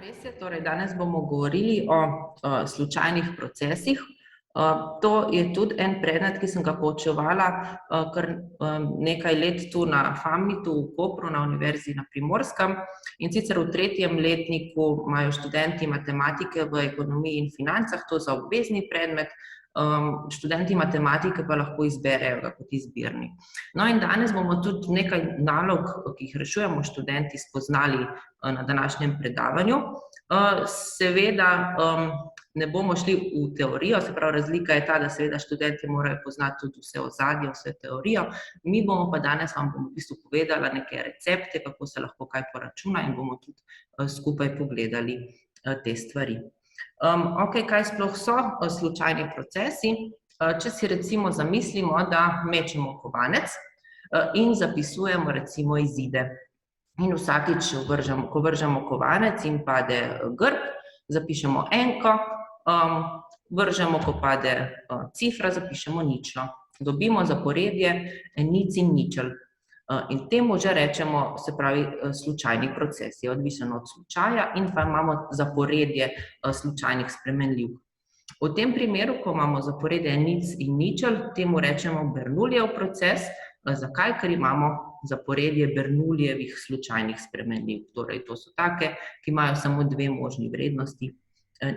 res je, torej danes bomo govorili o slučajnih procesih. To je tudi en predmet, ki sem ga poučevala kar nekaj let tu na FAMIT-u v Kopru na Univerzi na Primorskem, in sicer v 3. letniku imajo študenti matematike v ekonomiji in financah to za obvezni predmet, študenti matematike pa lahko izberejo ga kot izbirni. No, in danes bomo tudi nekaj nalog, ki jih rešujemo študenti, spoznali na današnjem predavanju. Seveda ne bomo šli v teorijo, se pravi, razlika je ta, da seveda študenti morajo poznati tudi vse ozadje, vse teorijo, mi bomo pa danes vam bomo v bistvu povedala neke recepte, kako se lahko kaj poračuna, in bomo tudi skupaj pogledali te stvari. Okej, kaj sploh so slučajni procesi? Če si recimo zamislimo, da mečemo kovanec in zapisujemo recimo izide. In vsakič, ko vržemo kovanec in pade grb, zapišemo enko, vržemo, ko pade cifra, zapišemo ničlo. Dobimo zaporedje enic in ničel. In temu že rečemo, se pravi, slučajni proces, je odvisen od slučaja in pa imamo zaporedje slučajnih spremenljivk. V tem primeru, ko imamo zaporedje enic in ničel, temu rečemo Bernoullijev proces. Zakaj? Ker imamo zaporedje Bernoullijevih slučajnih spremenljivk. Torej, to so take, ki imajo samo dve možni vrednosti,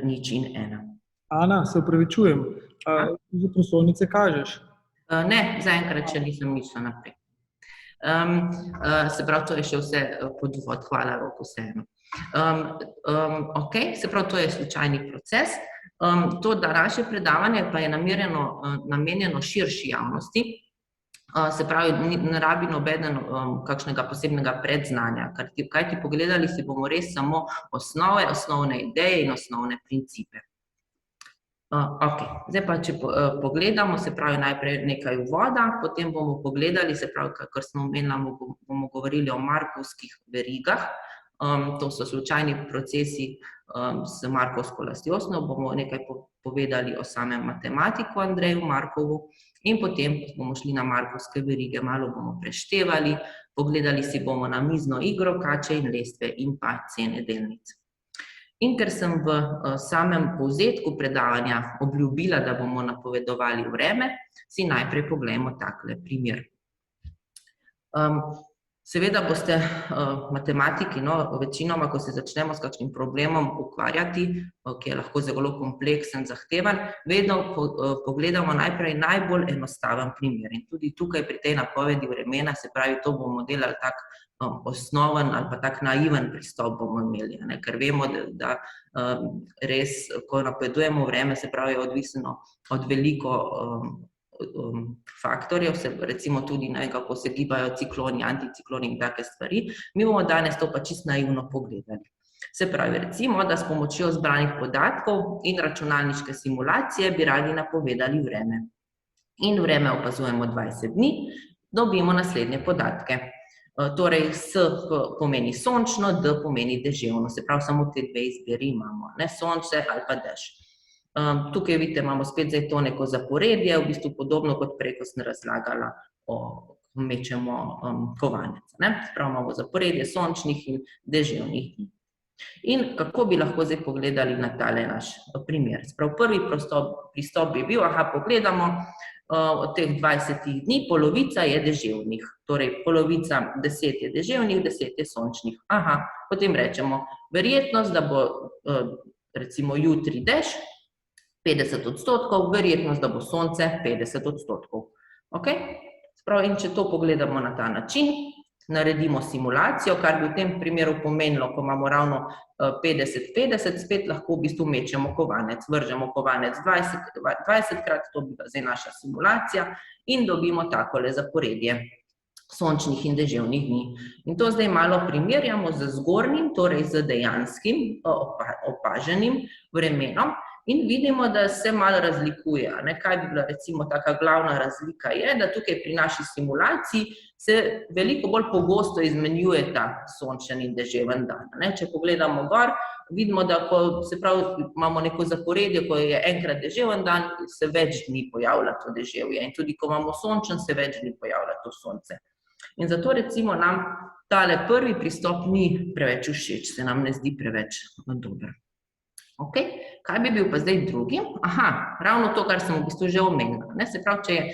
nič in ena. Ana, se opravičujem, že prosojnice kažeš? Ne, zaenkrat še nisem mislila naprej. Se pravi, to je še vse podvod, hvala Rok, vseeno. Okej, se pravi, to je slučajni proces. To današnje predavanje pa je namenjeno širši javnosti, se pravi, ne rabi nobeden kakšnega posebnega predznanja, kajti pogledali si bomo res samo osnove, osnovne ideje in osnovne principe. Okej, zdaj pa, če pogledamo, se pravi, najprej nekaj uvoda, potem bomo pogledali, se pravi, kakor smo omenili, bomo govorili o Markovskih verigah. To so slučajni procesi z markovsko lastnostjo, bomo nekaj povedali o samem matematiku Andreju Markovu in potem bomo šli na Markovske verige, malo bomo preštevali, pogledali si bomo namizno igro, kače in lestve in pa cene delnic. In ker sem v samem povzetku predavanja obljubila, da bomo napovedovali vreme, si najprej poglejmo takle primer. Seveda boste matematiki, večinoma, ko se začnemo s kakšnim problemom ukvarjati, ki je lahko zelo kompleksen, zahteven, vedno pogledamo najprej najbolj enostaven primer. In tudi tukaj pri tej napovedi vremena, se pravi, to bomo delali tak osnoven ali pa tak naiven pristop bomo imeli, ker vemo, da res, ko napovedujemo vreme, se pravi, je odvisno od veliko faktorjev, recimo tudi, kako se gibajo cikloni, anticikloni in take stvari, mi bomo danes to pa čisto naivno pogledali. Se pravi, recimo, da s pomočjo zbranih podatkov in računalniške simulacije bi radi napovedali vreme. In vreme opazujemo 20 dni, dobimo naslednje podatke. Torej, S pomeni sončno, D pomeni deževno, se pravi, samo te dve izbiri imamo, sonce ali pa dež. Tukaj vidite, imamo spet zdaj to neko zaporedje, v bistvu podobno kot prej, ko sem razlagala, ko mečemo kovanec. Se pravi, imamo zaporedje sončnih in deževnih dni. In kako bi lahko zdaj pogledali na tale naš primer? Se pravi, prvi pristop bi bil, pogledamo, od teh 20 dni polovica je deževnih, torej polovica 10 je deževnih, 10 je sončnih. Potem rečemo, verjetnost, da bo recimo jutri dež, 50%, verjetnost, da bo sonce, 50%. Okej? Sprav, in če to pogledamo na ta način, naredimo simulacijo, kar bi v tem primeru pomenilo, ko imamo ravno 50-50, spet lahko v bistvu mečemo kovanec. Vržemo kovanec 20krat, to bi zdaj naša simulacija, in dobimo takole zaporedje sončnih in deževnih dni. In to zdaj malo primerjamo z zgornjim, torej z dejanskim opaženim vremenom, in vidimo, da se malo razlikuje. Kaj bi bila recimo taka glavna razlika je, da tukaj pri naši simulaciji se veliko bolj pogosto izmenjuje ta sončen in deževen dan. Če pogledamo gor, vidimo, da ko se pravi, imamo neko zaporedje, ko je enkrat deževen dan, se več dni pojavlja to deževje. In tudi, ko imamo sončen, se več dni pojavlja to sonce. In zato recimo nam tale prvi pristop ni preveč všeč, se nam ne zdi preveč dober. Okay. Kaj bi bil pa zdaj drugi? Aha, ravno to, kar sem v bistvu že omenila. Ne? Se pravi,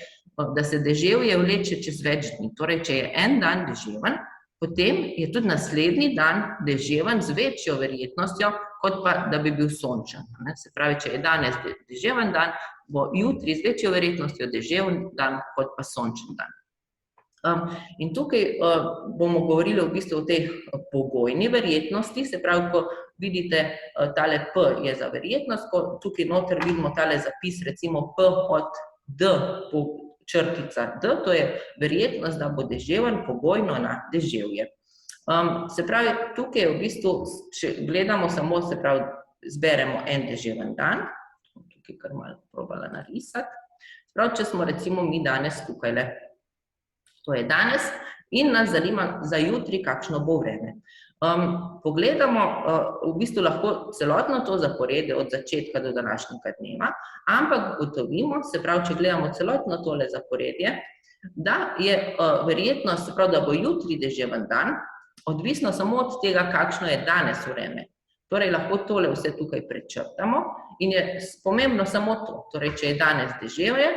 da se deževje vleče čez več dni. Torej, če je en dan deževen, potem je tudi naslednji dan deževen z večjo verjetnostjo, kot pa da bi bil sončen. Ne? Se pravi, če je danes deževen dan, bo jutri z večjo verjetnostjo deževen dan, kot pa sončen dan. In tukaj bomo govorili v bistvu o tej pogojni verjetnosti, se pravi, ko vidite, tale P je za verjetnost, ko tukaj noter vidimo tale zapis, recimo P od D po črtica D, to je verjetnost, da bo deževen pogojno na deževje. Se pravi, tukaj je v bistvu, če gledamo samo, se pravi, zberemo en deževen dan, tukaj kar malo probala narisati, se pravi, če smo recimo mi danes tukajle, to je danes, in nas zanima za jutri, kakšno bo vreme. Pogledamo, v bistvu lahko celotno to zaporedje od začetka do današnjega dneva, ampak ugotovimo, se pravi, če gledamo celotno tole zaporedje, da je verjetnost, se pravi, da bo jutri deževen dan, odvisno samo od tega, kakšno je danes vreme. Torej, lahko tole vse tukaj prečrtamo in je pomembno samo to. Torej, če je danes deževje,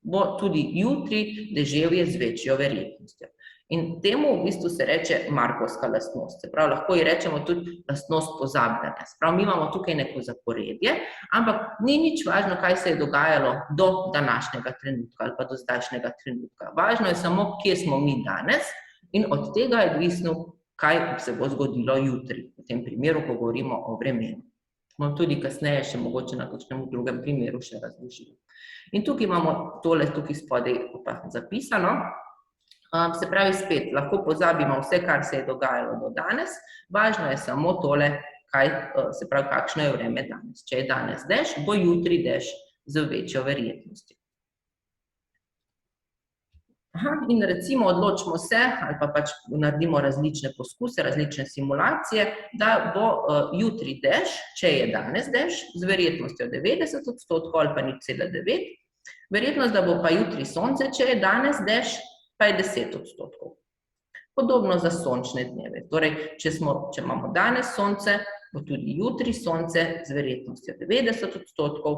bo tudi jutri deževje z večjo verjetnostjo. In temu v bistvu se reče markovska lastnost. Se pravi, lahko ji rečemo tudi lastnost pozabljanja. Se pravi, mi imamo tukaj neko zaporedje, ampak ni nič važno, kaj se je dogajalo do današnjega trenutka ali pa do zdajšnjega trenutka. Važno je samo, kje smo mi danes in od tega je odvisno, kaj se bo zgodilo jutri. V tem primeru, ko govorimo o vremenu. Bom tudi kasneje še mogoče na kakšnem drugem primeru še razložila. In tukaj imamo tole tukaj spodaj zapisano. Se pravi, spet, lahko pozabimo vse, kar se je dogajalo do danes, važno je samo tole, se pravi, kakšno je vreme danes. Če je danes dež, bo jutri dež z večjo verjetnostjo. In recimo odločimo se, ali pa pač naredimo različne poskuse, različne simulacije, da bo jutri dež, če je danes dež, z verjetnostjo 90% ali pa 0,9. Verjetnost, da bo pa jutri sonce, če je danes dež, pa je 10%. Podobno za sončne dneve. Torej, če imamo danes sonce, bo tudi jutri sonce z verjetnostjo 90%.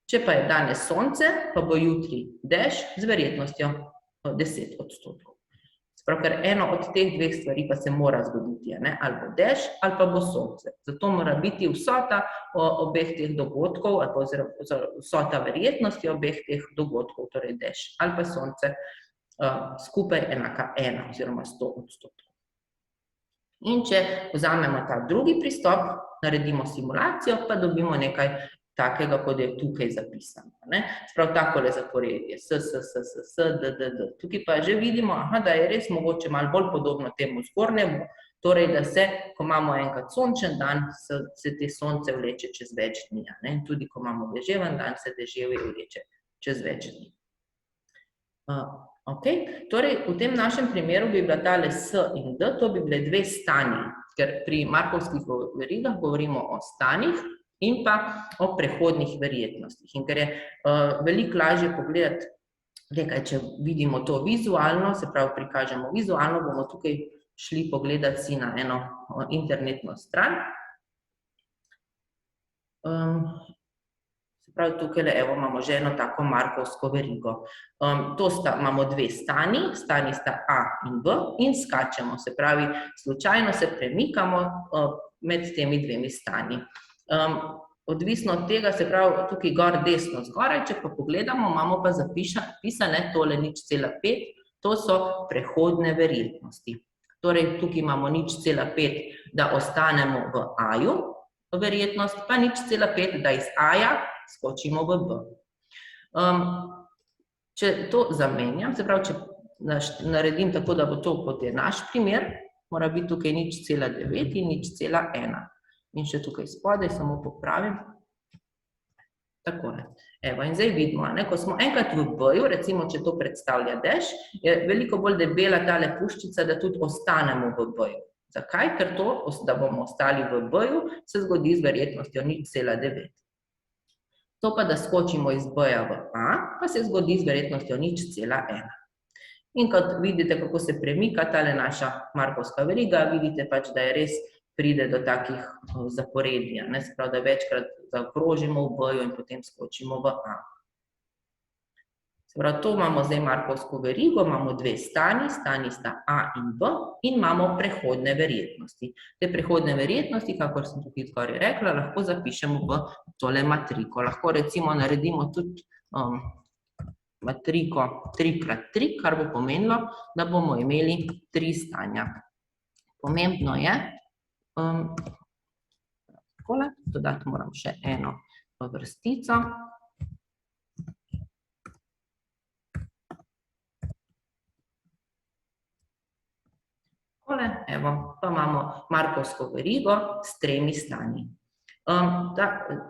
Če pa je danes sonce, pa bo jutri dež z verjetnostjo 10%. Sprav, ker eno od teh dveh stvari pa se mora zgoditi, ali bo dež, ali pa bo sonce. Zato mora biti vsota obeh teh dogodkov, ali pa vsota verjetnosti obeh teh dogodkov, torej dež ali pa sonce, skupaj enaka 1 oziroma 100%. In če vzamemo ta drugi pristop, naredimo simulacijo, pa dobimo nekaj takega, kot je tukaj zapisano. Sprav, takole zaporedje, D. Tukaj pa že vidimo, da je res mogoče malo bolj podobno temu zgornjemu, torej, da se, ko imamo enkrat sončen dan, se te sonce vleče čez več dni. Tudi, ko imamo deževen dan, se deževje vleče čez več dni. Torej, v tem našem primeru bi bila tale S in D, to bi bile dve stanji, ker pri markovskih verigah govorimo o stanjih in pa o prehodnih verjetnostih. In ker je veliko lažje pogledati, če vidimo to vizualno, se pravi, prikažemo vizualno, bomo tukaj šli pogledati si na eno internetno stran. Se pravi, tukaj imamo že eno tako markovsko verigo. Imamo dve stanji sta A in B in skačemo, se pravi, slučajno se premikamo med temi dvemi stanji. Odvisno od tega, se pravi, tukaj gor desno zgoraj, če pa pogledamo, imamo pa zapisane tole 0,5, to so prehodne verjetnosti. Torej, tukaj imamo 0,5, da ostanemo v A-ju, verjetnost pa 0,5, da iz A-ja skočimo v B. Če to zamenjam, se pravi, če naredim tako, da bo to kot je naš primer, mora biti tukaj 0,9 in 0,1. In še tukaj spodaj, samo popravim. Takole. In zdaj vidimo, ko smo enkrat v B-ju, recimo, če to predstavlja dež, je veliko bolj debela tale puščica, da tudi ostanemo v B-ju. Zakaj? Ker to, da bomo ostali v B-ju, se zgodi z verjetnostjo 0,9. To pa, da skočimo iz B-ja v A, pa se zgodi z verjetnostjo 0,1. In kot vidite, kako se premika tale naša markovska veriga, vidite pač, da je res pride do takih zaporedij, se pravi, da večkrat zaokrožimo v B in potem skočimo v A. Se pravi, to imamo zdaj markovsko verigo, imamo dve stanji sta A in B in imamo prehodne verjetnosti. Te prehodne verjetnosti, kakor sem tukaj skoraj rekla, lahko zapišemo v tole matriko. Lahko recimo naredimo tudi matriko 3x3, kar bo pomenilo, da bomo imeli 3 stanja. Pomembno je, dodati moram še eno vrstico. Evo, pa imamo markovsko verigo s 3 stanji.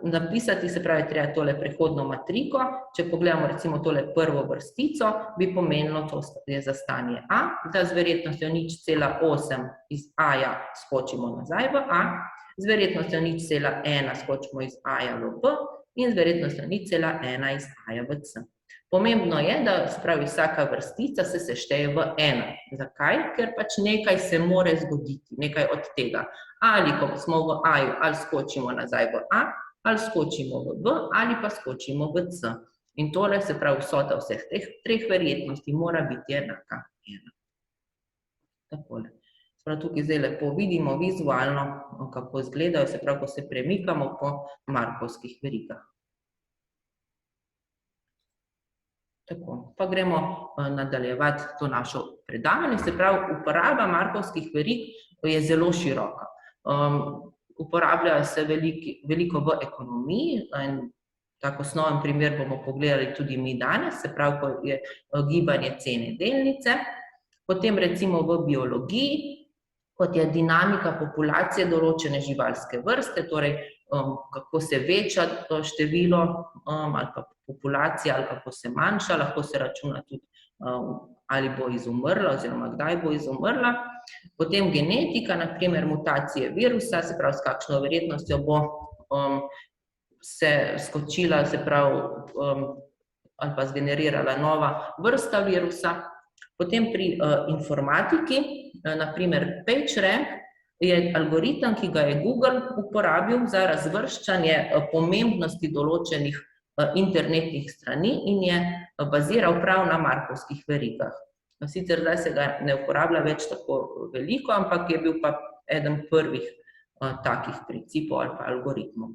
Napisati se pravi treba tole prehodno matriko, če pogledamo recimo tole prvo vrstico, bi pomenilo, to je za stanje A, da z verjetnostjo 0,8 iz A-ja skočimo nazaj v A, z verjetnostjo 0,1 skočimo iz A-ja v B in z verjetnostjo 0,1 iz A-ja v C. Pomembno je, da spravi vsaka vrstica se sešteje v 1. Zakaj? Ker pač nekaj se more zgoditi, nekaj od tega. Ali ko smo v A-ju, ali skočimo nazaj v A, ali skočimo v B, ali pa skočimo v C. In tole se pravi vsota vseh teh 3 verjetnosti mora biti enaka 1. Takole. Se pravi, tukaj zdaj lepo vidimo vizualno, kako izgledajo, se pravi, ko se premikamo po markovskih verigah. Tako, pa gremo nadaljevati to našo predavanje, se pravi, uporaba markovskih verig je zelo široka. Uporabljajo se veliko v ekonomiji, in tak osnoven primer bomo pogledali tudi mi danes, se pravi, ko je gibanje cene delnice, potem recimo v biologiji, kot je dinamika populacije določene živalske vrste, torej kako se veča število ali pa populacija, ali kako se manjša, lahko se računa tudi, ali bo izumrla oziroma kdaj bo izumrla. Potem genetika, na primer mutacije virusa, se pravi, s kakšno verjetnostjo bo se skočila, se pravi, ali pa zgenerirala nova vrsta virusa. Potem pri informatiki, na primer PageRank, je algoritem, ki ga je Google uporabil za razvrščanje pomembnosti določenih internetnih strani in je baziral prav na markovskih verigah. Sicer zdaj se ga ne uporablja več tako veliko, ampak je bil pa eden prvih takih principov ali pa algoritmov.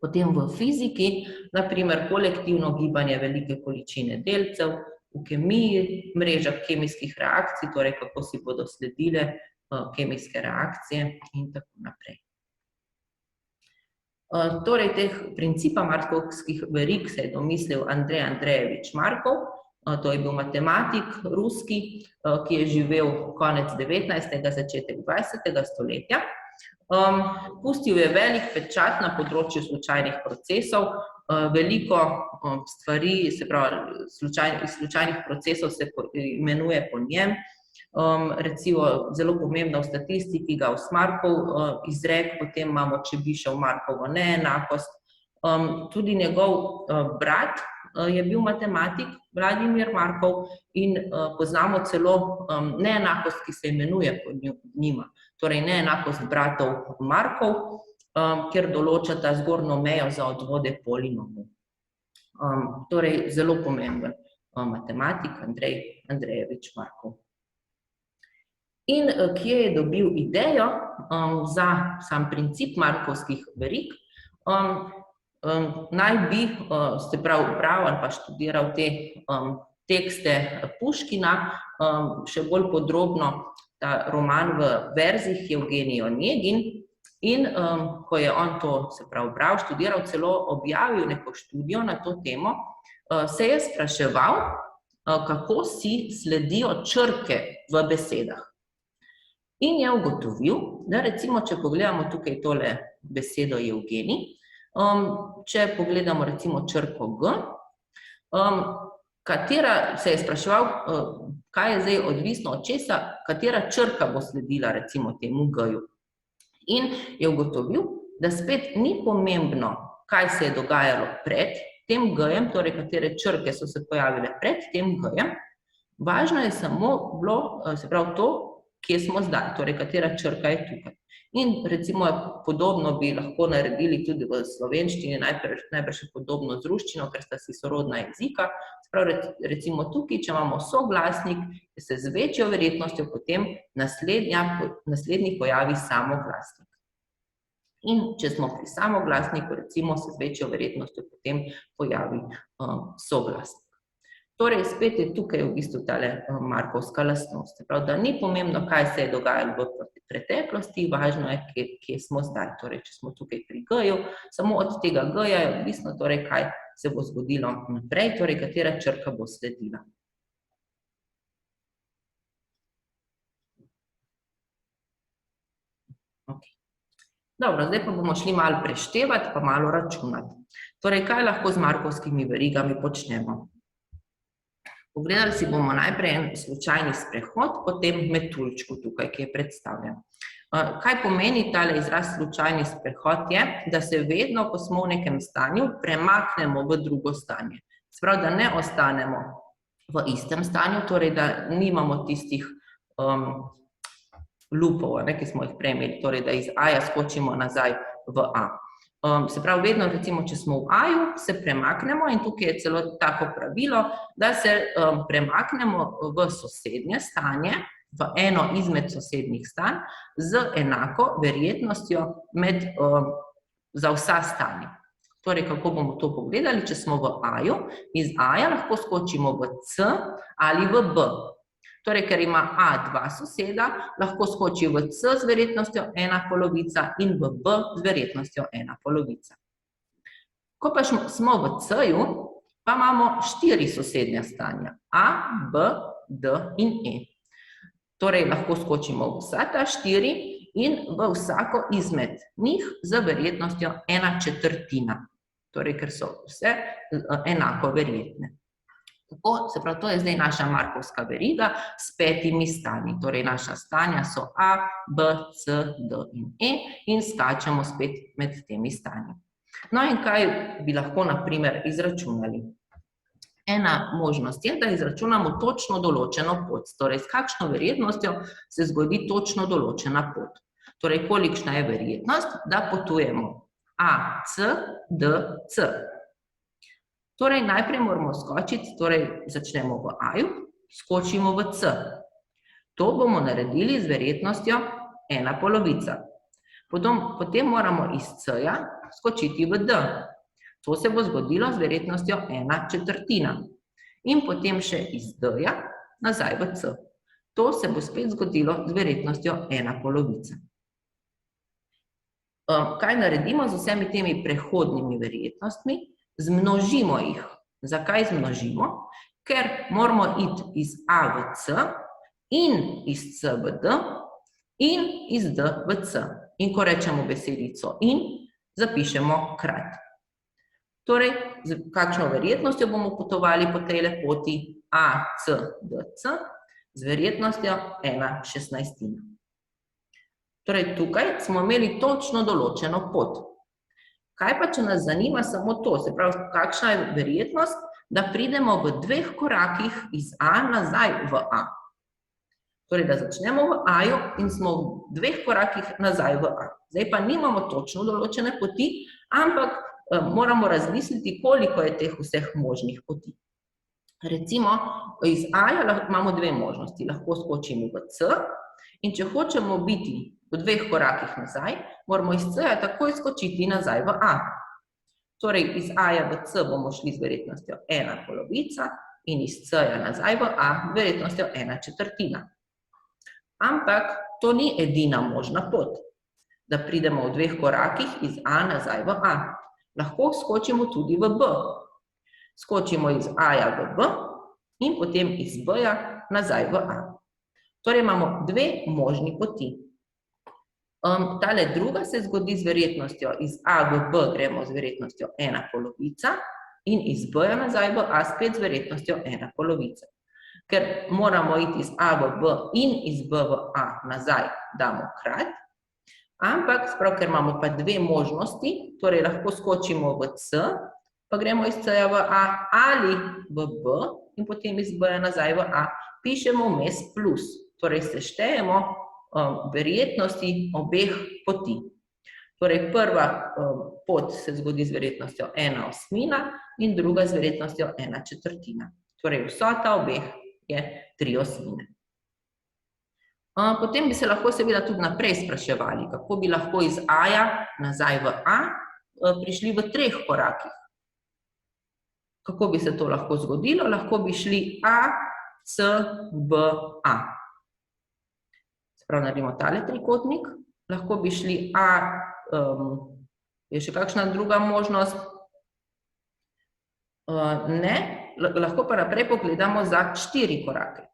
Potem v fiziki, na primer kolektivno gibanje velike količine delcev, v kemiji, mreža kemijskih reakcij, torej kako si bodo sledile kemijske reakcije in tako naprej. Torej, teh principa markovskih verig se je domislil Andrej Andrejevič Markov, to je bil matematik ruski, ki je živel konec 19., začetek 20. stoletja. Pustil je velik pečat na področju slučajnih procesov, veliko stvari, se pravi, iz slučajnih procesov se imenuje po njem, recimo zelo pomembna v statistiki Gauss-Markov izrek, potem imamo Čebišev Markovo neenakost. Tudi njegov brat je bil matematik, Vladimir Markov, in poznamo celo neenakost, ki se imenuje po njima, torej neenakost bratov Markov, kjer določata zgornjo mejo za odvode polinomov. Torej, zelo pomemben matematik Andrej Andrejevič Markov. In kje je dobil idejo za sam princip markovskih verig? Naj bi se pravi bral ali pa študiral te tekste Puškina, še bolj podrobno ta roman v verzih Evgenij Onegin, in ko je on to, se pravi, bral, študiral, celo objavil neko študijo na to temo, se je spraševal, kako si sledijo črke v besedah. In je ugotovil, da recimo, če pogledamo tukaj tole besedo Evgenij, če pogledamo recimo črko G, katera se je spraševal, kaj je zdaj odvisno od česa, katera črka bo sledila recimo temu G-ju. In je ugotovil, da spet ni pomembno, kaj se je dogajalo pred tem G-jem, torej katere črke so se pojavile pred tem G-jem, Važno je samo bilo, se pravi to, kje smo zdaj, torej katera črka je tukaj. In recimo podobno bi lahko naredili tudi v slovenščini, najbrž je podobno z ruščino, ker sta si sorodna jezika. Se pravi, recimo tukaj, če imamo soglasnik, se z večjo verjetnostjo potem naslednji pojavi samoglasnik. In če smo pri samoglasniku, recimo se z večjo verjetnostjo potem pojavi soglasnik. Torej, spet je tukaj v bistvu tale markovska lastnost. Se pravi, da ni pomembno, kaj se je dogajalo v preteklosti, važno je, kje smo zdaj. Torej, če smo tukaj pri G-ju, samo od tega G-ja je odvisno, torej, kaj se bo zgodilo naprej, torej, katera črka bo sledila. Dobro, zdaj pa bomo šli malo preštevati, pa malo računati. Torej, kaj lahko z markovskimi verigami počnemo? Pogledali si bomo najprej en slučajni sprehod, potem metuljčku tukaj, ki je predstavljen. Kaj pomeni tale izraz slučajni sprehod je, da se vedno, ko smo v nekem stanju, premaknemo v drugo stanje. Se pravi, da ne ostanemo v istem stanju, torej da nimamo tistih lupov, ki smo jih prej imeli, torej da iz A-ja skočimo nazaj v A. Se pravi, vedno, recimo, če smo v A-ju, se premaknemo in tukaj je celo tako pravilo, da se premaknemo v sosednje stanje, v eno izmed sosednjih stanj, z enako verjetnostjo za vsa stanja. Torej, kako bomo to pogledali, če smo v A-ju, iz A-ja lahko skočimo v C ali v B. Torej, ker ima A dva soseda, lahko skoči v C z verjetnostjo 1/polovica in v B z verjetnostjo 1/polovica. Ko pa smo v C-ju, pa imamo 4 sosednja stanja. A, B, D in E. Torej, lahko skočimo v vsa ta 4 in v vsako izmed njih z verjetnostjo 1/4. Torej, ker so vse enako verjetne. Tako, se pravi, to je zdaj naša markovska veriga s 5 stanji. Torej, naša stanja so A, B, C, D in E in skačemo spet med temi stanji. No in kaj bi lahko, na primer, izračunali? Ena možnost je, da izračunamo točno določeno pot. Torej, s kakšno verjetnostjo se zgodi točno določena pot. Torej, kolikšna je verjetnost, da potujemo A, C, D, C. Torej, najprej moramo skočiti, torej začnemo v A-ju, skočimo v C. To bomo naredili z verjetnostjo 1/polovica. Potem moramo iz C-ja skočiti v D. To se bo zgodilo z verjetnostjo 1/4. In potem še iz D-ja nazaj v C. To se bo spet zgodilo z verjetnostjo 1/polovica. Kaj naredimo z vsemi temi prehodnimi verjetnostmi? Zmnožimo jih. Zakaj zmnožimo? Ker moramo iti iz A v C in iz C v D in iz D v C. In ko rečemo besedico in, zapišemo krat. Torej, z kakšno verjetnostjo bomo potovali po tej poti? A, C, D, C z verjetnostjo 1/16. Torej, tukaj smo imeli točno določeno pot. Kaj pa, če nas zanima samo to? Se pravi, kakšna je verjetnost, da pridemo v 2 korakih iz A nazaj v A? Torej, da začnemo v A-ju in smo v 2 korakih nazaj v A. Zdaj pa nimamo točno določene poti, ampak moramo razmisliti, koliko je teh vseh možnih poti. Recimo, iz A-ja imamo 2 možnosti. Lahko skočimo v C in če hočemo biti v 2 korakih nazaj, moramo iz C-ja takoj skočiti nazaj v A. Torej, iz A-ja v C bomo šli z verjetnostjo 1/polovica in iz C-ja nazaj v A z verjetnostjo 1/4. Ampak to ni edina možna pot, da pridemo v 2 korakih iz A nazaj v A. Lahko skočimo tudi v B. Skočimo iz A-ja v B in potem iz B-ja nazaj v A. Torej, imamo 2 možni poti. Tale druga se zgodi z verjetnostjo iz A v B, gremo z verjetnostjo 1/polovica in iz B-ja nazaj v A spet z verjetnostjo 1/polovica. Ker moramo iti iz A v B in iz B v A nazaj, damo krat, ampak, ker imamo pa 2 možnosti, torej lahko skočimo v C, pa gremo iz C-ja v A ali v B in potem iz B nazaj v A, pišemo vmes plus. Torej seštejemo verjetnosti obeh poti. Torej prva pot se zgodi z verjetnostjo 1/8 in druga z verjetnostjo 1/4. Torej vsota obeh je 3/8. Potem bi se lahko seveda tudi naprej spraševali, kako bi lahko iz A-ja nazaj v A prišli v 3 korakih. Kako bi se to lahko zgodilo? Lahko bi šli A, C, B, A. Sprav naredimo tale trikotnik. Lahko bi šli A, je še kakšna druga možnost? Ne, lahko pa naprej pogledamo za 4 korake.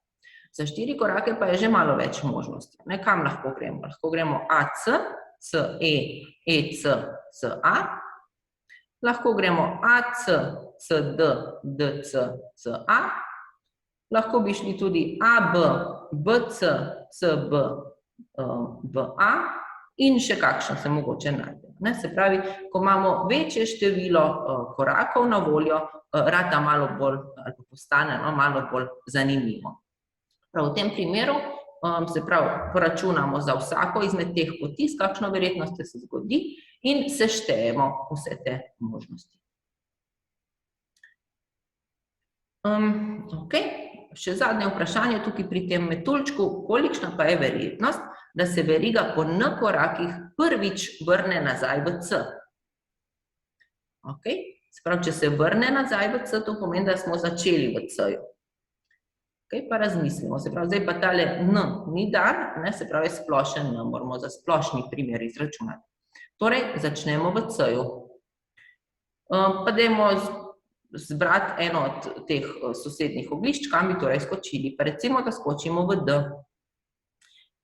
Za 4 korake pa je že malo več možnosti. Kam lahko gremo? Lahko gremo AC, CE, EC, CA. Lahko gremo AC, CD, DC, CA. Lahko bi šli tudi AB, BC, CB, BA in še kakšen se mogoče najde. Se pravi, ko imamo večje število korakov na voljo, rata malo bolj, ali postane malo bolj zanimivo. Prav v tem primeru se prav poračunamo za vsako izmed teh poti, s kakšno verjetnostjo se zgodi in seštejemo vse te možnosti. Še zadnje vprašanje tukaj pri tem metuljčku, kolikšna pa je verjetnost, da se veriga po N korakih prvič vrne nazaj v C. Se pravi, če se vrne nazaj v C, to pomeni, da smo začeli v C-ju. Pa razmislimo, se pravi, zdaj pa tale N ni dan, se pravi, splošen N, moramo za splošni primer izračunati. Torej, začnemo v C-ju. Pa dajmo zbrati eno od teh sosednjih oglišč, kam bi torej skočili. Pa recimo, da skočimo v D.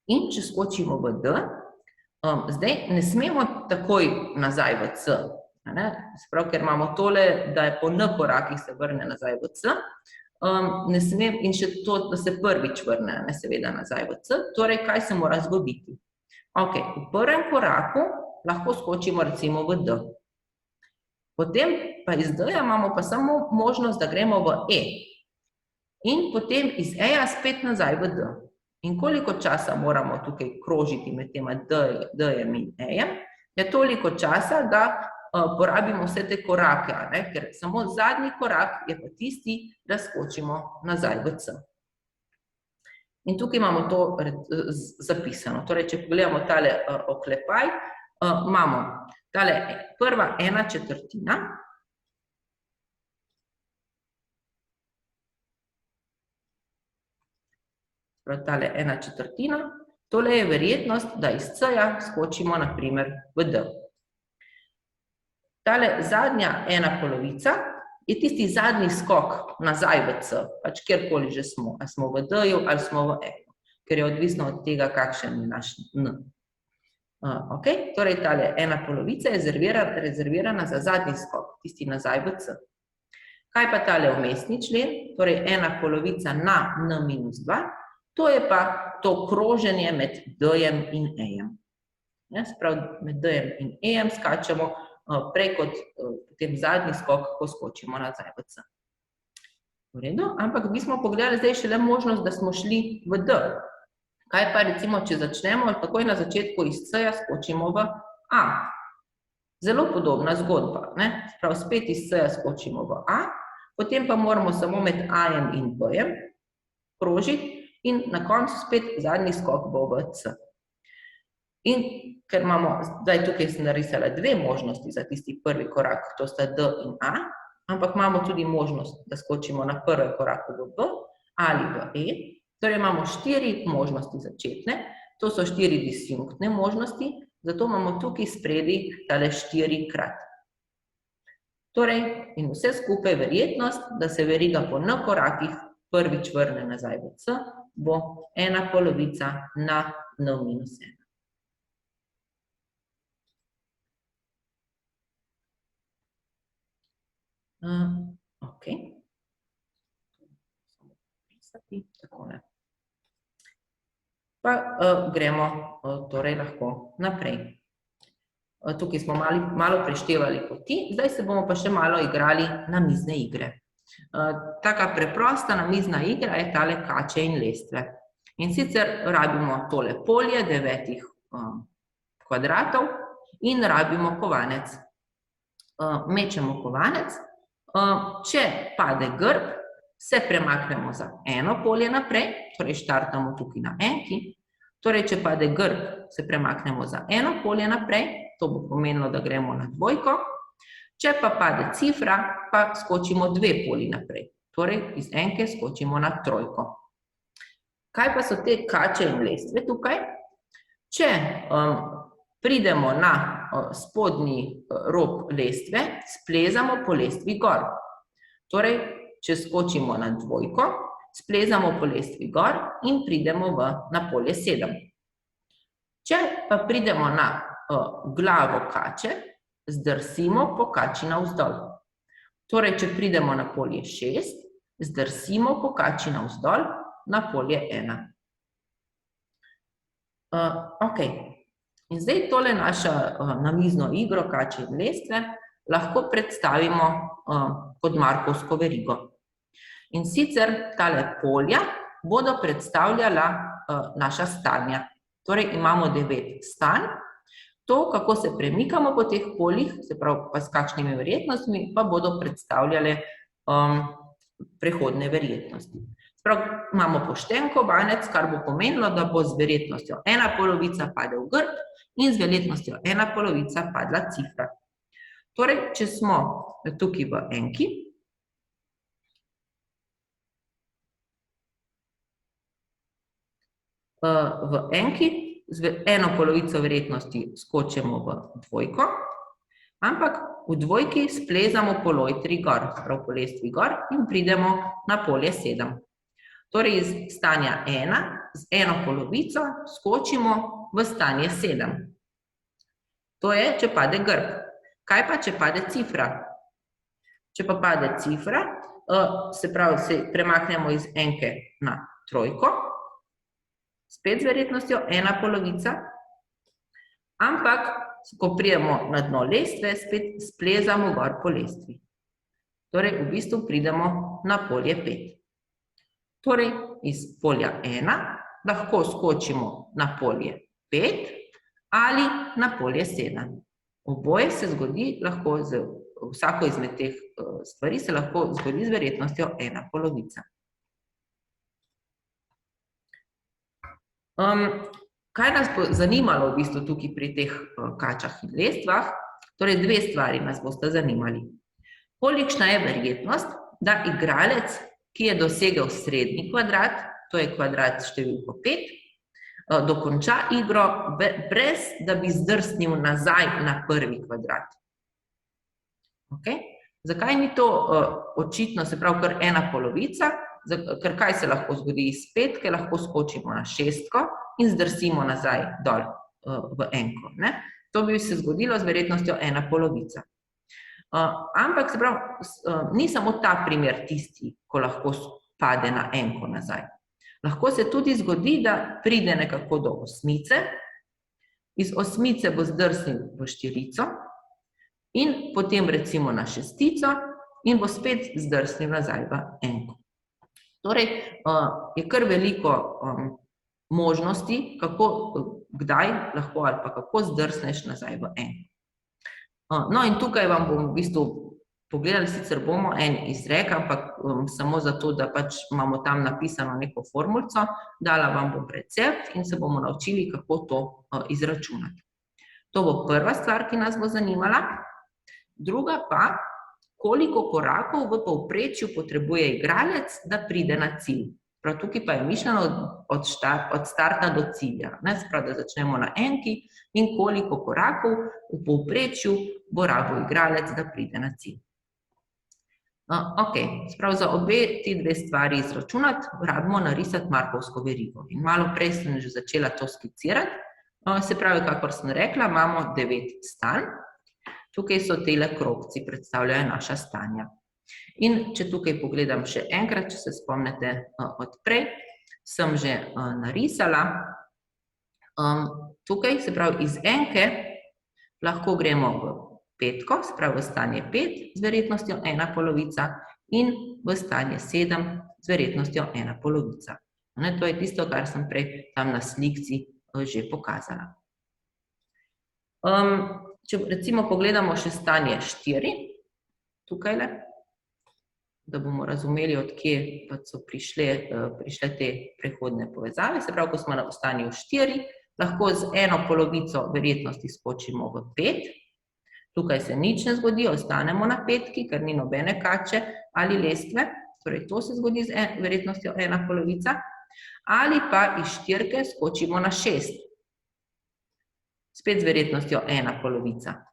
In če skočimo v D, zdaj ne smemo takoj nazaj v C. Se pravi, ker imamo tole, da je po N korakih se vrne nazaj v C, ne smem in še to, da se prvič vrne, seveda nazaj v C, torej kaj se mora zgoditi? V prvem koraku lahko skočimo recimo v D. Potem pa iz D-ja imamo pa samo možnost, da gremo v E. In potem iz E-ja spet nazaj v D. In koliko časa moramo tukaj krožiti med tema D-jem in E-jem? Je toliko časa, da porabimo vse te korake, ker samo zadnji korak je pa tisti, da skočimo nazaj v C. In tukaj imamo to zapisano. Torej, če pogledamo tale oklepaj, imamo tale prva 1/4. Tale 1/4. Tole je verjetnost, da iz C-ja skočimo na primer v D. Tale zadnja 1/2 je tisti zadnji skok nazaj v C, pač kjerkoli že smo, ali smo v D-ju ali smo v E-ju, ker je odvisno od tega, kakšen je naš N. Torej, tale 1/2 je rezervirana za zadnji skok, tisti nazaj v C. Kaj pa tale vmesni člen, torej 1/2 na N-2, to je pa to kroženje med D-jem in E-jem. Se pravi, med D-jem in E-jem skačemo prej kot potem zadnji skok, ko skočimo nazaj v C. V redu, ampak bi smo pogledali zdaj šele možnost, da smo šli v D. Kaj pa recimo, če začnemo, takoj na začetku iz C-ja skočimo v A. Zelo podobna zgodba, se pravi, spet iz C-ja skočimo v A, potem pa moramo samo med A-jem in B-jem krožiti in na koncu spet zadnji skok bo v C. In ker imamo, zdaj tukaj sem narisala 2 možnosti za tisti prvi korak, to sta D in A, ampak imamo tudi možnost, da skočimo na prvem koraku v B ali v E, torej imamo 4 možnosti začetne, to so 4 disjunktne možnosti, zato imamo tukaj spredi tale 4-krat. Torej, in vse skupaj verjetnost, da se veriga po N korakih prvič vrne nazaj v C, bo 1/2 na N-1. Pa gremo torej lahko naprej. Tukaj smo malo preštevali poti, zdaj se bomo pa še malo igrali na mizne igre. Taka preprosta namizna igra je tale kače in lestve. In sicer rabimo tole polje 9 kvadratov in rabimo kovanec. Mečemo kovanec, če pade grb, se premaknemo za eno polje naprej, torej štartamo tukaj na enki, torej če pade grb, se premaknemo za eno polje naprej, to bo pomenilo, da gremo na dvojko, če pa pade cifra, pa skočimo 2 polji naprej, torej iz enke skočimo na trojko. Kaj pa so te kače in lestve tukaj? Če pridemo na spodnji rob lestve, splezamo po lestvi gor. Torej, če skočimo na dvojko, splezamo po lestvi gor in pridemo na polje 7. Če pa pridemo na glavo kače, zdrsimo po kači navzdol. Torej, če pridemo na polje 6, zdrsimo po kači navzdol na polje 1. Ok. In zdaj tole našo namizno igro kače in lestve lahko predstavimo kot markovsko verigo. In sicer tale polja bodo predstavljala naša stanja. Torej imamo 9 stanj. To, kako se premikamo po teh poljih, se pravi pa s kakšnimi verjetnostmi, pa bodo predstavljale prehodne verjetnosti. Sprav, imamo pošten kovanec, kar bo pomenilo, da bo z verjetnostjo 1/2 padel grb in z verjetnostjo 1/2 padla cifra. Torej, če smo tukaj v enki, z 1/2 verjetnosti skočimo v dvojko, ampak v dvojki splezamo po lojtri gor, prav po lestvi gor in pridemo na polje 7. Torej, iz stanja 1 z 1/2 skočimo v stanje 7. To je, če pade grb. Kaj pa, če pade cifra? Če pa pade cifra, se pravi, se premaknemo iz enke na trojko, spet z verjetnostjo 1/2, ampak, ko pridemo na dno lestve, spet splezamo gor po lestvi. Torej, v bistvu pridemo na polje 5. Torej, iz polja 1 lahko skočimo na polje 5 ali na polje 7. Oboje se zgodi, vsako izmed teh stvari se lahko zgodi z verjetnostjo 1/2. Kaj nas bo zanimalo v bistvu tukaj pri teh kačah in lestvah? Torej, 2 stvari nas bosta zanimali. Kolikšna je verjetnost, da igralec, ki je dosegel srednji kvadrat, to je kvadrat številko 5, dokonča igro brez, da bi zdrsnil nazaj na prvi kvadrat. Okay? Zakaj ni to očitno, se pravi, kar 1/2? Ker kaj se lahko zgodi iz 5, lahko skočimo na 6 in zdrsimo nazaj dol v enko. Ne? To bi se zgodilo z verjetnostjo 1/2. Ampak, se pravi, ni samo ta primer tisti, ko lahko pade na enko nazaj. Lahko se tudi zgodi, da pride nekako do osmice, iz osmice bo zdrsnil v štirico in potem recimo na šestico in bo spet zdrsnil nazaj v enko. Torej, je kar veliko možnosti, kdaj lahko ali pa kako zdrsneš nazaj v enko. No in tukaj vam bom v bistvu pogledali, sicer bomo en izrek, ampak samo zato, da pač imamo tam napisano neko formulco, dala vam bom recept in se bomo naučili, kako to izračunati. To bo prva stvar, ki nas bo zanimala. Druga pa, koliko korakov v povprečju potrebuje igralec, da pride na cilj. Prav tukaj pa je mišljeno od starta do cilja. Se pravi, da začnemo na enki in koliko korakov v povprečju bo rabil igralec, da pride na cilj. Ok, sprav za obe ti 2 stvari izračunati, rabimo narisati markovsko verigo. In malo prej sem že začela to skicirati. Se pravi, kakor sem rekla, imamo 9 stanj. Tukaj so tele krogci, predstavljajo naša stanja. In če tukaj pogledam še enkrat, če se spomnite od prej, sem že narisala. Tukaj, se pravi, iz enke lahko gremo v petko, se pravi v stanje 5 z verjetnostjo 1/2 in v stanje 7 z verjetnostjo 1/polovica. To je tisto, kar sem prej tam na slikci že pokazala. Če recimo pogledamo še stanje 4, tukajle, da bomo razumeli, od kje so prišle te prehodne povezave. Se pravi, ko smo na stanju 4, lahko z 1/polovico verjetnosti skočimo v 5. Tukaj se nič ne zgodi, ostanemo na 5, ker ni nobene kače ali lestve. Torej, to se zgodi z verjetnostjo 1/polovica. Ali pa iz 4 skočimo na 6. Spet z verjetnostjo 1/polovica.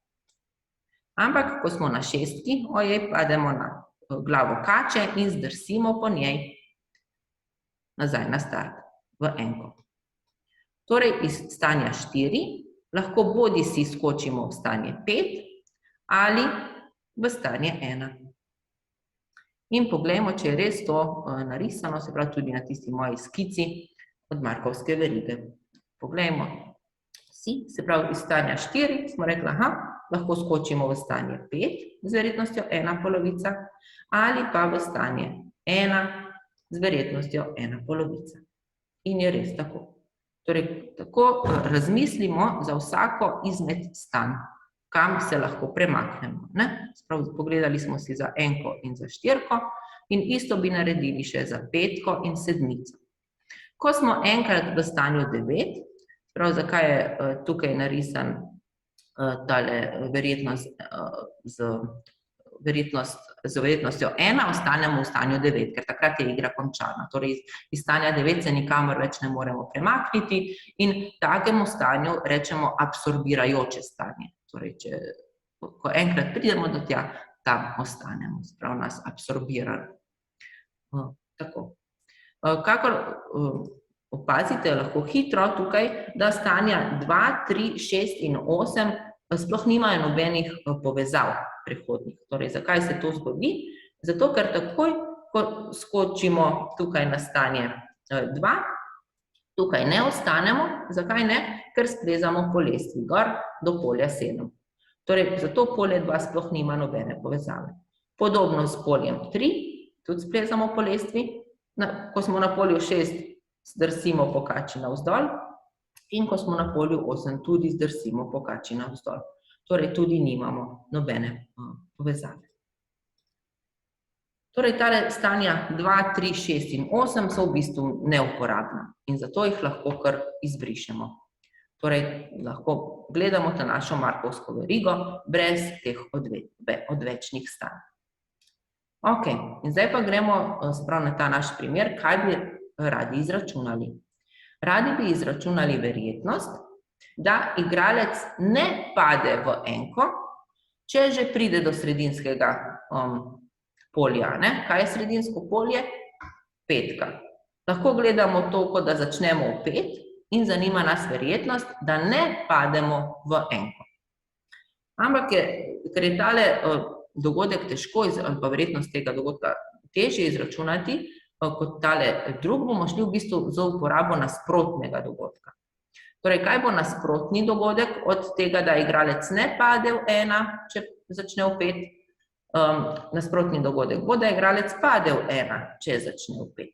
Ampak, ko smo na 6, pademo na glavo kače in zdrsimo po njej nazaj na start, v 1. Torej, iz stanja 4 lahko bodisi skočimo v stanje 5 ali v stanje 1. In poglejmo, če je res to narisano, se pravi tudi na tisti moji skici od Markovske verige. Poglejmo si, se pravi iz stanja 4 smo rekli, lahko skočimo v stanje 5 z verjetnostjo 1/polovica ali pa v stanje 1 z verjetnostjo 1/polovica. In je res tako. Torej, tako razmislimo za vsako izmed stanj, kam se lahko premaknemo. Pogledali smo si za 1 in za 4 in isto bi naredili še za 5 in 7. Ko smo enkrat v stanju 9, prav zakaj je tukaj narisan tale verjetnost z verjetnostjo 1, ostanemo v stanju 9, ker takrat je igra končana. Torej, iz stanja 9 se nikamor več ne moremo premakniti in takemu stanju rečemo absorbirajoče stanje. Torej, ko enkrat pridemo do tja, tam ostanemo, prav nas absorbira. Tako. Kakor opazite lahko hitro tukaj, da stanja 2, 3, 6 in 8 sploh nimajo nobenih povezav prehodnih. Torej, zakaj se to zgodi? Zato, ker takoj, ko skočimo tukaj na stanje 2, tukaj ne ostanemo. Zakaj ne? Ker splezamo po lestvi gor do polja 7. Torej, zato polje 2 sploh nima nobene povezave. Podobno s poljem 3, tudi splezamo po lestvi. Ko smo na polju 6, zdrsimo po kači navzdol. In ko smo na polju 8, tudi zdrsimo po kači navzdol. Torej, tudi nimamo nobene povezave. Torej, tale stanja 2, 3, 6 in 8 so v bistvu neuporabna in zato jih lahko kar izbrišemo. Torej, lahko gledamo ta našo Markovsko verigo brez teh odvečnih stanj. Ok, in zdaj pa gremo na ta naš primer, kaj bi radi izračunali. Radi bi izračunali verjetnost, da igralec ne pade v 1, če že pride do sredinskega polja. Kaj je sredinsko polje? 5. Lahko gledamo to, kot da začnemo v 5 in zanima nas verjetnost, da ne pademo v 1. Ampak, ker je tale dogodek težko, ali pa verjetnost tega dogodka težje izračunati, kot tale drug, bomo šli v bistvu za uporabo nasprotnega dogodka. Torej, kaj bo nasprotni dogodek od tega, da igralec ne pade v 1, če začne v 5? Nasprotni dogodek bo, da igralec pade v 1, če začne v 5.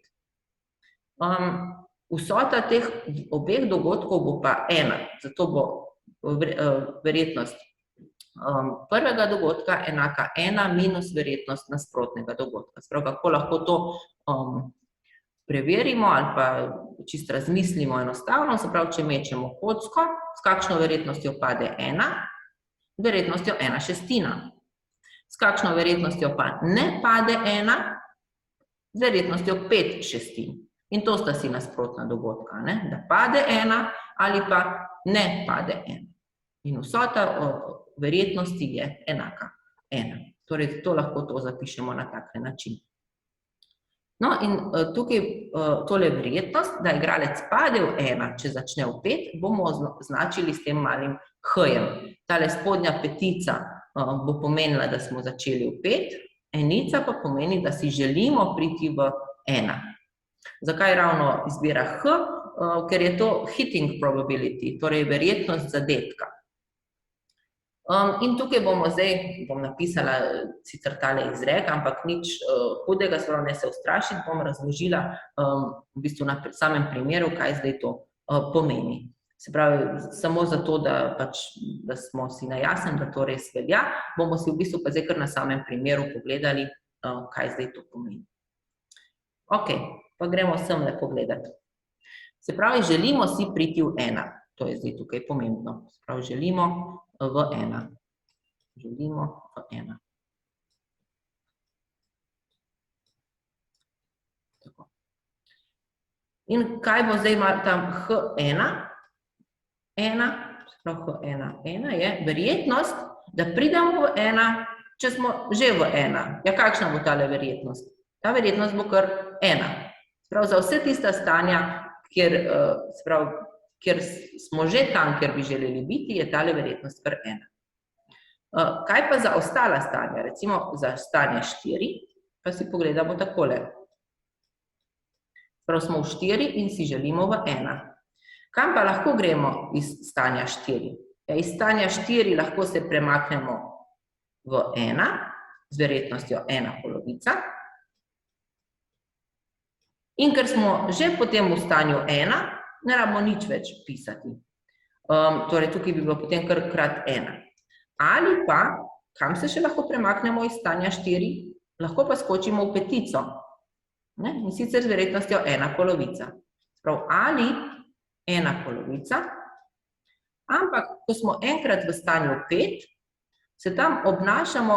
Vsota teh obeh dogodkov bo pa 1, zato bo verjetnost prvega dogodka enaka 1 minus verjetnost nasprotnega dogodka. Sprav, kako lahko to preverimo ali pa čisto razmislimo enostavno, se pravi, če mečemo kocko, s kakšno verjetnostjo pade 1? Verjetnostjo 1/6. S kakšno verjetnostjo pa ne pade 1? Z verjetnostjo 5/6. In to sta si nasprotna dogodka, da pade 1 ali pa ne pade 1. In vsota verjetnosti je enaka 1. Torej, to lahko to zapišemo na tak način. No, in tukaj tole verjetnost, da igralec pade v 1, če začne v 5, bomo označili s tem malim h-jem. Tale spodnja petica bo pomenila, da smo začeli v 5, enica pa pomeni, da si želimo priti v 1. Zakaj ravno izbira h? Ker je to hitting probability, torej verjetnost zadetka. In tukaj bomo zdaj, bom napisala sicer tale izrek, ampak nič hudega, seveda ne se ustrašiti, bom razložila v bistvu na samem primeru, kaj zdaj to pomeni. Se pravi, samo zato, da smo si na jasnem, da to res velja, bomo si v bistvu pa zdaj kar na samem primeru pogledali, kaj zdaj to pomeni. Ok, pa gremo semle pogledati. Se pravi, želimo si priti v 1. To je zdaj tukaj pomembno. Se pravi, želimo v 1. Želimo v 1. Tako. In kaj bo zdaj tam H1? 1, se pravi H1, 1 je verjetnost, da pridemo v 1, če smo že v 1. Ja, kakšna bo tale verjetnost? Ta verjetnost bo kar 1. Se pravi, za vse tista stanja, kjer smo že tam, kjer bi želeli biti, je tale verjetnost kar 1. Kaj pa za ostala stanja? Recimo za stanje 4, pa si pogledamo takole. Prav smo v 4 in si želimo v 1. Kam pa lahko gremo iz stanja 4? Ja, iz stanja 4 lahko se premaknemo v 1, z verjetnostjo 1/polovica. In ker smo že potem v stanju 1, ne rabimo nič več pisati. Torej, tukaj bi bilo potem kar krat 1. Ali pa, kam se še lahko premaknemo iz stanja 4? Lahko pa skočimo v petico. In sicer z verjetnostjo 1/polovica. Prav, ali 1/polovica, ampak ko smo enkrat v stanju 5, se tam obnašamo,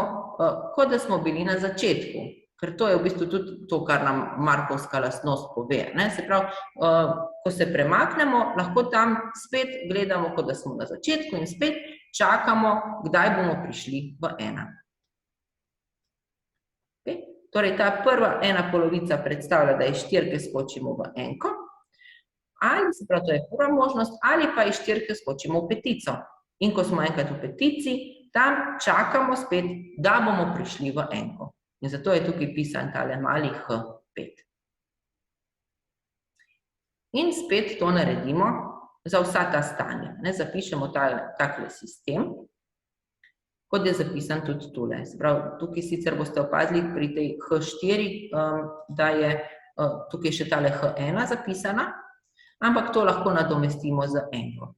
kot da smo bili na začetku. Ker to je v bistvu tudi to, kar nam Markovska lastnost pove. Se pravi, ko se premaknemo, lahko tam spet gledamo, kot da smo na začetku in spet čakamo, kdaj bomo prišli v 1. Torej, ta prva 1/polovica predstavlja, da iz 4 skočimo v 1, ali, se pravi, to je prva možnost, ali pa iz 4 skočimo v petico. In ko smo enkrat v petici, tam čakamo spet, da bomo prišli v 1. In zato je tukaj pisan tale mali H5. In spet to naredimo za vsa ta stanja. Zapišemo takle sistem, kot je zapisan tudi tule. Se pravi, tukaj sicer boste opazili pri tej H4, da je tukaj še tale H1 zapisana, ampak to lahko nadomestimo z 1.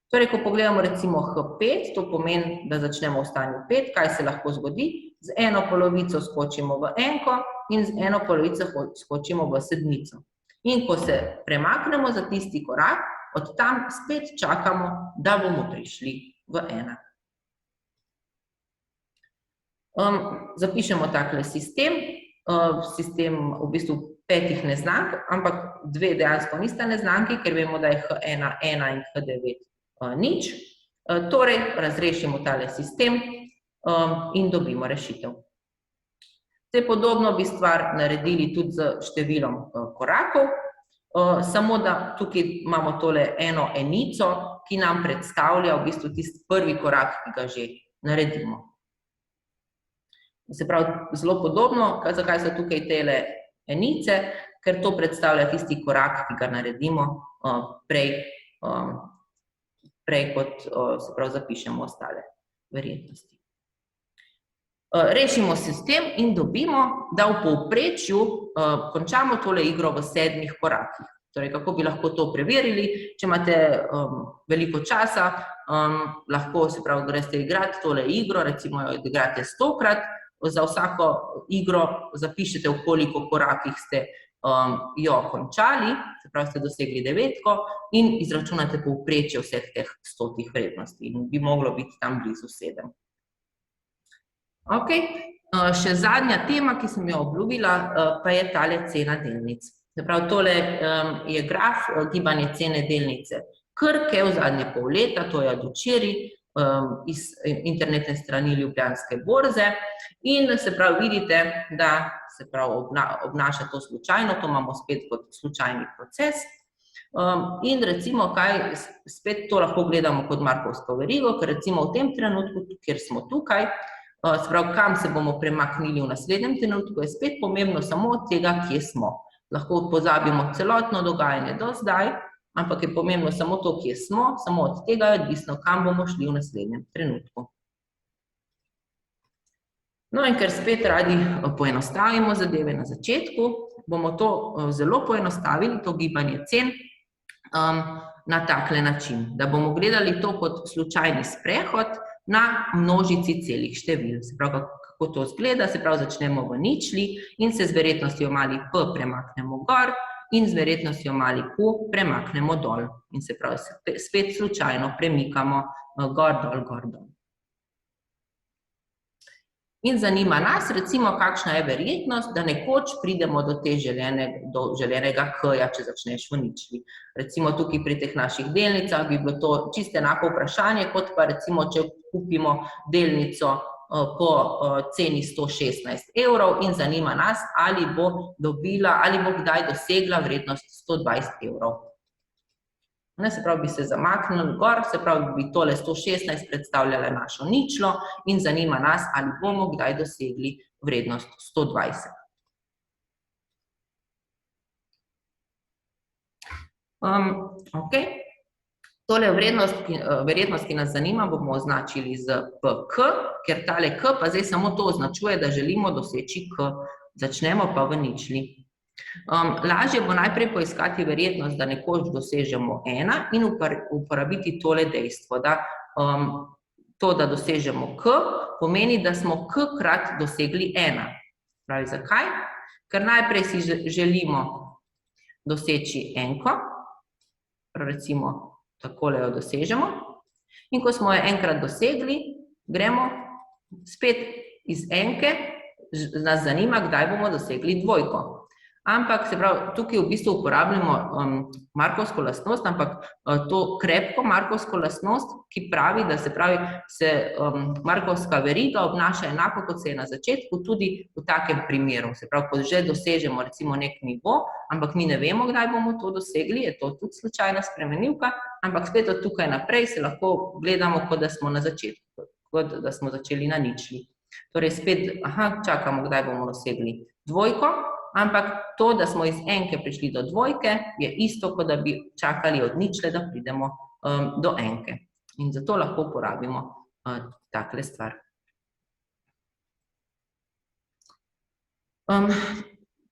Torej, ko pogledamo recimo H5, to pomeni, da začnemo v stanju 5, kaj se lahko zgodi? Z 1/polovico skočimo v 1 in z 1/polovico skočimo v sedmico. In ko se premaknemo za tisti korak, od tam spet čakamo, da bomo prišli v 1. Zapišemo takle sistem, sistem v bistvu 5 neznank, ampak 2 dejansko nista neznanki, ker vemo, da je H1 1 in H9 nič. Torej, razrešimo tale sistem in dobimo rešitev. Zdaj, podobno bi stvar naredili tudi z številom korakov, samo da tukaj imamo tole eno enico, ki nam predstavlja v bistvu tisti prvi korak, ki ga že naredimo. Se pravi, zelo podobno, zakaj so tukaj tele enice, ker to predstavlja tisti korak, ki ga naredimo prej, kot se pravi zapišemo ostale verjetnosti. Rešimo sistem in dobimo, da v povprečju končamo tole igro v 7 korakih. Torej, kako bi lahko to preverili? Če imate veliko časa, lahko, se pravi, greste igrati tole igro, recimo jo igrate 100-krat, za vsako igro zapišete, v koliko korakih ste jo končali, se pravi, ste dosegli 9 in izračunate povprečje vseh teh 100 vrednosti in bi moglo biti tam blizu 7. Ok, še zadnja tema, ki sem jo obljubila, pa je tale cena delnic. Se pravi, tole je graf gibanje cene delnice Krke v zadnje pol leta, to je od včeraj, iz internetne strani Ljubljanske borze in se pravi, vidite, da se pravi obnaša to slučajno, to imamo spet kot slučajni proces in recimo, kaj spet to lahko gledamo kot Markovsko verigo, ker recimo v tem trenutku, kjer smo tukaj, se pravi, kam se bomo premaknili v naslednjem trenutku, je spet pomembno samo od tega, kje smo. Lahko pozabimo celotno dogajanje do zdaj, ampak je pomembno samo to, kje smo, samo od tega je odvisno, kam bomo šli v naslednjem trenutku. No in ker spet radi poenostavimo zadeve na začetku, bomo to zelo poenostavili, to gibanje cen, na takle način, da bomo gledali to kot slučajni sprehod na množici celih števil. Se pravi, kako to izgleda, se pravi, začnemo v ničli in se z verjetnostjo mali p premaknemo gor in z verjetnostjo mali q premaknemo dol. In se pravi, spet slučajno premikamo gor, dol. In zanima nas, recimo, kakšna je verjetnost, da nekoč pridemo do želenega k-ja, če začneš v ničli. Recimo tukaj pri teh naših delnicah bi bilo to čisto enako vprašanje, kot pa recimo, če kupimo delnico po ceni 116 € in zanima nas, ali bo kdaj dosegla vrednost 120 €. Se pravi, bi se zamaknili gor, se pravi, bi tole 116 predstavljala našo ničlo in zanima nas, ali bomo kdaj dosegli vrednost 120. Tole verjetnost, ki nas zanima, bomo označili z pk, ker tale k pa zdaj samo to označuje, da želimo doseči k, začnemo pa v ničli. Lažje bo najprej poiskati verjetnost, da nekoč dosežemo 1 in uporabiti tole dejstvo, da to, da dosežemo k, pomeni, da smo k-krat dosegli 1. Pravi, zakaj? Ker najprej si želimo doseči enko, recimo takole jo dosežemo, in ko smo jo enkrat dosegli, gremo spet iz enke, nas zanima, kdaj bomo dosegli dvojko. Ampak, se pravi, tukaj v bistvu uporabljamo markovsko lastnost, ampak to krepko markovsko lastnost, ki pravi, da se pravi, markovska veriga obnaša enako, kot se je na začetku, tudi v takem primeru. Se pravi, ko že dosežemo recimo nek nivo, ampak mi ne vemo, kdaj bomo to dosegli, je to tudi slučajna spremenljivka, ampak spet od tukaj naprej se lahko gledamo, kot da smo na začetku, kot da smo začeli na ničli. Torej spet, čakamo, kdaj bomo dosegli dvojko, ampak to, da smo iz enke prišli do dvojke, je isto, kot da bi čakali od ničle, da pridemo do enke. In zato lahko uporabimo takle stvar.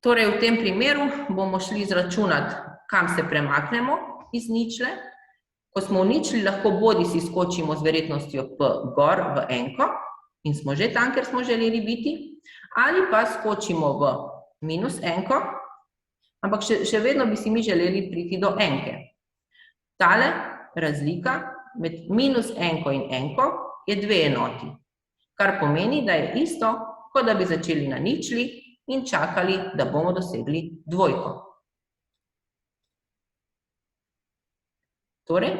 Torej, v tem primeru bomo šli izračunati, kam se premaknemo iz ničle. Ko smo v ničli, lahko bodisi skočimo z verjetnostjo p gor v enko in smo že tam, kjer smo želeli biti, ali pa skočimo v minus enko, ampak še vedno bi si mi želeli priti do enke. Tale razlika med minus enko in enko je 2 enoti, kar pomeni, da je isto, kot da bi začeli na ničli in čakali, da bomo dosegli dvojko. Torej,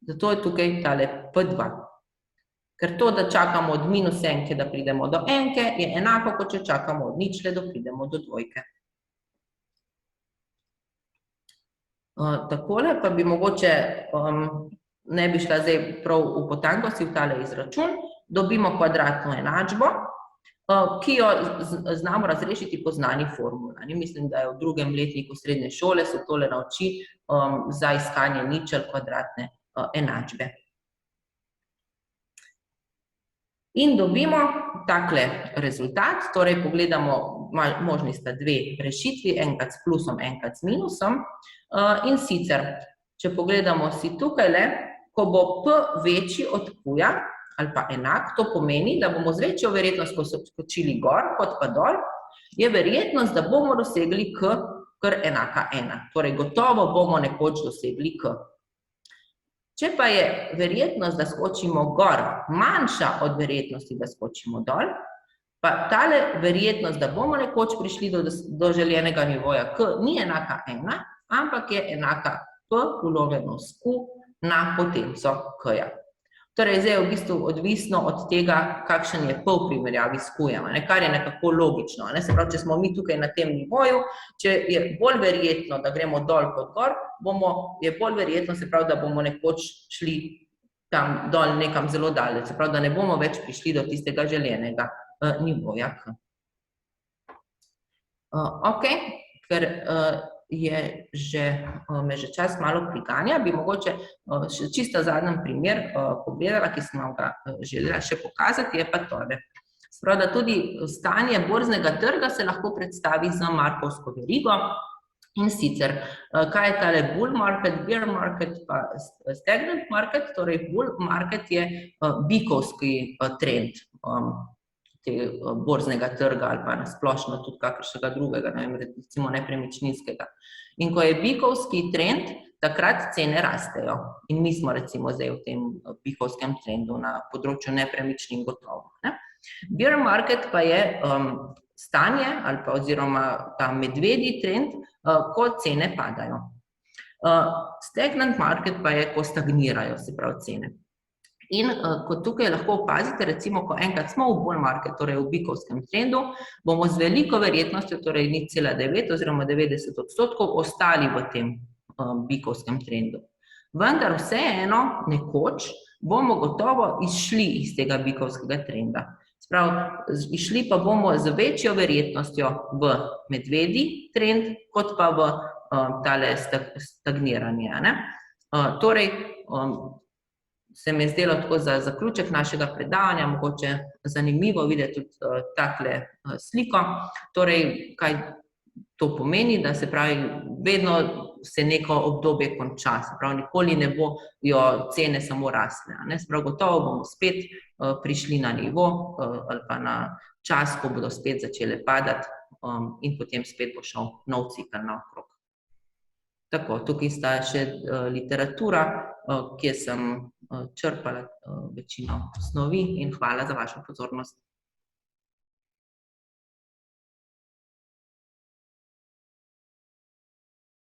zato je tukaj tale p2. Ker to, da čakamo od minus enke, da pridemo do enke, je enako, kot če čakamo od ničle, da pridemo do dvojke. Takole pa bi mogoče, ne bi šla zdaj prav v potankosti v tale izračun, dobimo kvadratno enačbo, ki jo znamo razrešiti po znani formuli. Mislim, da je v 2. letniku srednje šole se tole nauči za iskanje ničel kvadratne enačbe. In dobimo takle rezultat, torej pogledamo, možni sta 2 rešitvi, enkrat s plusom, enkrat s minusom. In sicer, če pogledamo si tukajle, ko bo p večji od q-ja, ali pa enak, to pomeni, da bomo z večjo verjetnostjo skočili gor, kot pa dol, je verjetnost, da bomo dosegli k kar enaka 1. Torej, gotovo bomo nekoč dosegli k. Če pa je verjetnost, da skočimo gor, manjša od verjetnosti, da skočimo dol, pa tale verjetnost, da bomo nekoč prišli do željenega nivoja k, ni enaka 1, ampak je enaka p ulovljeno s q na potenco k-ja. Torej, zdaj je v bistvu odvisno od tega, kakšen je p v primerjavi s q-jem, kar je nekako logično. Se pravi, če smo mi tukaj na tem nivoju, če je bolj verjetno, da gremo dol kot gor, je bolj verjetno, se pravi, da bomo nekoč šli tam dol nekam zelo daleč, se pravi, da ne bomo več prišli do tistega željenega nivoja k. Ok, ker me že čas malo priganja, bi mogoče še čisto zadnji primer pogledala, ki sem vam ga želela še pokazati, je pa tole. Sprav, da tudi stanje borznega trga se lahko predstavi z Markovsko verigo, in sicer, kaj je tale bull market, bear market, pa stagnant market, torej bull market je bikovski trend borznega trga ali pa nasplošno tudi kakršnega drugega, recimo nepremičninskega. In ko je bikovski trend, takrat cene rastejo. In mi smo recimo zdaj v tem bikovskem trendu na področju nepremičnin gotovo. Bear market pa je stanje ali pa oziroma ta medvedji trend, ko cene padajo. Stagnant market pa je, ko stagnirajo, se pravi cene. In kot tukaj lahko opazite, recimo, ko enkrat smo v bull market, torej v bikovskem trendu, bomo z veliko verjetnostjo, torej 0,9 oziroma 90%, ostali v tem bikovskem trendu. Vendar vseeno nekoč bomo gotovo izšli iz tega bikovskega trenda. Sprav, išli pa bomo z večjo verjetnostjo v medvedji trend, kot pa v tale stagniranje. Torej, se mi je zdelo tako za zaključek našega predavanja, mogoče zanimivo videti tudi takle sliko. Torej, kaj to pomeni, da se pravi, vedno se neko obdobje konča, se pravi, nikoli ne bojo cene samo rasle. Se pravi, gotovo bomo spet prišli na nivo ali pa na čas, ko bodo spet začele padati in potem spet bo šel nov cikel naokrog. Tako, tukaj sta še literatura, kjer sem črpala večino snovi in hvala za vašo pozornost.